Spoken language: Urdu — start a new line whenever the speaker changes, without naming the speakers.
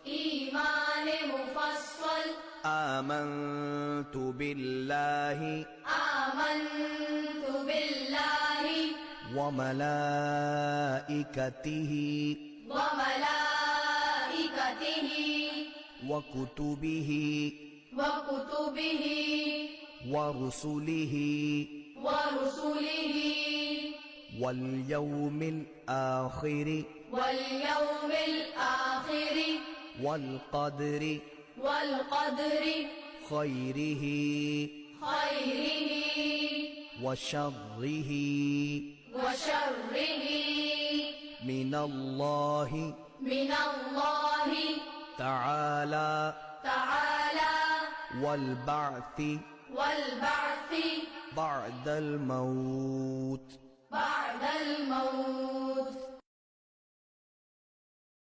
إيمان مفصل آمنت بالله وملائكته وكتبه ورسله واليوم الآخر والقدر خيره وشره من الله تعالى والبعث بعد الموت